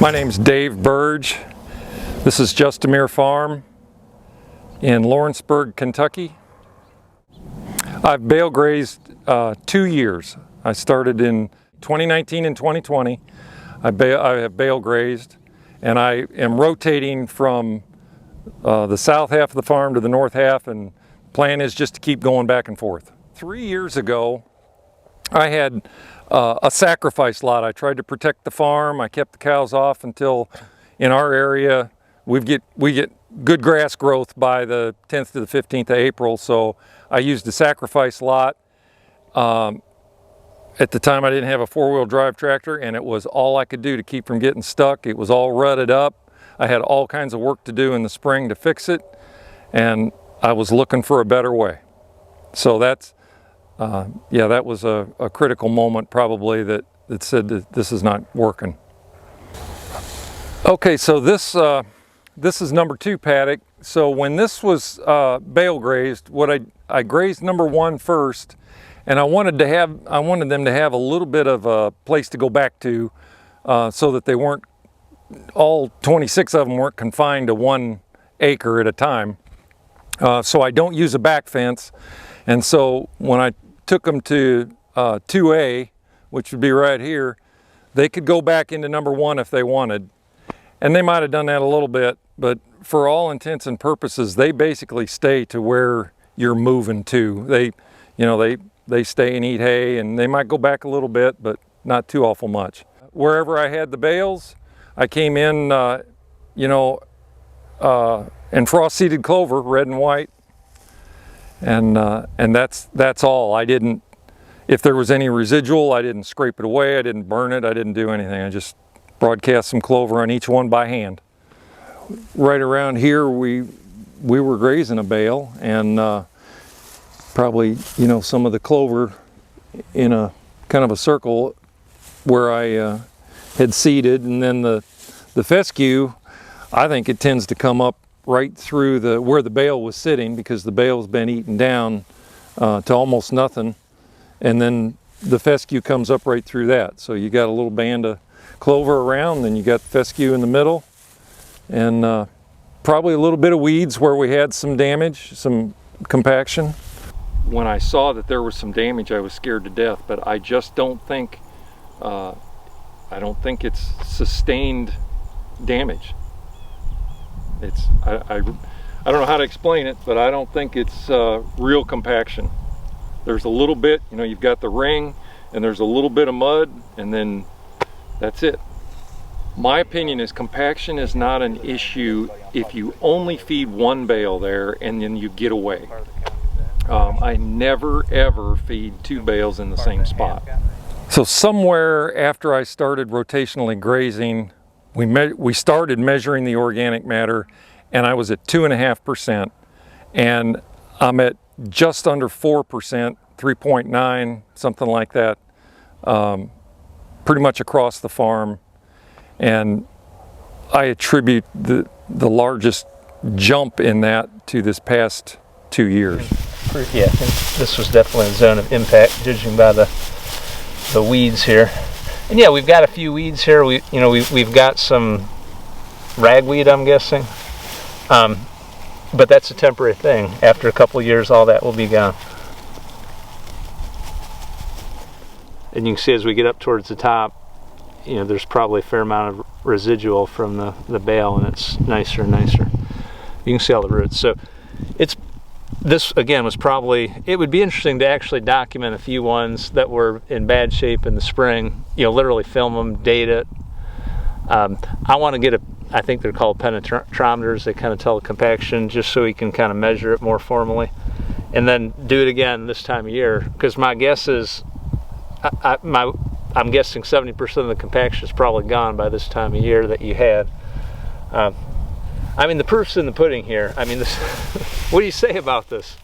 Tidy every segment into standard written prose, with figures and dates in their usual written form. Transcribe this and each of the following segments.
My name's Dave Burge. This is Justamere Farm in Lawrenceburg, Kentucky. I've bale grazed 2 years. I started in 2019 and 2020. I have bale grazed, and I am rotating from the south half of the farm to the north half, and plan is just to keep going back and forth. 3 years ago, I had a sacrifice lot. I tried to protect the farm. I kept the cows off until, in our area, we get good grass growth by the 10th to the 15th of April. So I used a sacrifice lot. At the time, I didn't have a four-wheel drive tractor, and it was all I could do to keep from getting stuck. It was all rutted up. I had all kinds of work to do in the spring to fix it, and I was looking for a better way. So that's yeah, that was a critical moment probably that said that this is not working. Okay, so this is number 2 paddock. So when this was bale grazed, I grazed number 1 first, and I wanted them to have a little bit of a place to go back to, so that they weren't, all 26 of them weren't confined to 1 acre at a time. So I don't use a back fence, and so when I took them to 2A, which would be right here, they could go back into number 1 if they wanted. And they might have done that a little bit, but for all intents and purposes, they basically stay to where you're moving to. They stay and eat hay, and they might go back a little bit, but not too awful much. Wherever I had the bales, I came in, and frost-seeded clover, red and white. And that's all. I didn't, if there was any residual, I didn't scrape it away, I didn't burn it, I didn't do anything. I just broadcast some clover on each one by hand. Right around here we were grazing a bale, and probably, some of the clover in a kind of a circle where I had seeded, and then the fescue, I think it tends to come up right through where the bale was sitting, because the bale's been eaten down to almost nothing, and then the fescue comes up right through that. So you got a little band of clover around, then you got fescue in the middle, and probably a little bit of weeds where we had some damage, some compaction. When I saw that there was some damage, I was scared to death, but I just don't think it's sustained damage. I don't know how to explain it, but I don't think it's real compaction. There's a little bit, you've got the ring, and there's a little bit of mud, and then that's it. My opinion is compaction is not an issue if you only feed 1 bale there and then you get away. I never ever feed 2 bales in the same spot. So somewhere after I started rotationally grazing, we started measuring the organic matter, and I was at 2.5%, and I'm at just under 4%, 3.9, something like that, pretty much across the farm. And I attribute the largest jump in that to this past 2 years. Yeah, I think this was definitely a zone of impact, judging by the weeds here. And yeah, we've got a few weeds here. We've got some ragweed, I'm guessing, but that's a temporary thing. After a couple of years, all that will be gone. And you can see as we get up towards the top, there's probably a fair amount of residual from the bale, and it's nicer and nicer. You can see all the roots. So this again was probably, it would be interesting to actually document a few ones that were in bad shape in the spring, literally film them, date it. I want to get I think they're called penetrometers. They kind of tell the compaction, just so we can kind of measure it more formally, and then do it again this time of year, because my guess is I'm guessing 70% of the compaction is probably gone by this time of year that you had. The proof's in the pudding here. What do you say about this?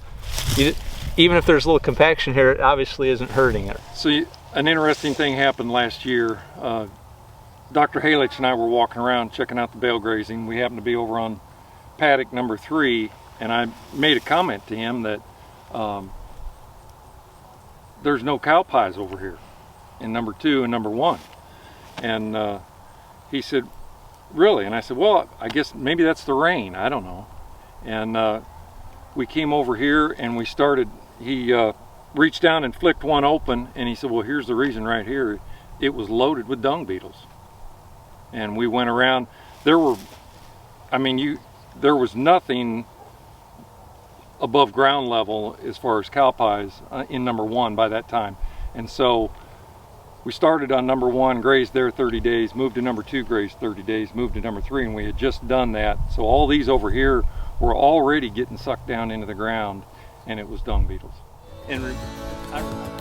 Even if there's a little compaction here, it obviously isn't hurting it. So an interesting thing happened last year. Dr. Halich and I were walking around checking out the bale grazing. We happened to be over on paddock number 3, and I made a comment to him that there's no cow pies over here in number 2 and number 1. And he said, really? And I said, well, I guess maybe that's the rain, I don't know. And we came over here and we started, he reached down and flicked one open, and he said, well, here's the reason right here. It was loaded with dung beetles. And we went around, there were, I mean, there was nothing above ground level as far as cow pies in number 1 by that time. And so we started on number 1, grazed there 30 days, moved to number 2, grazed 30 days, moved to number 3, and we had just done that. So all these over here were already getting sucked down into the ground, and it was dung beetles. And I remember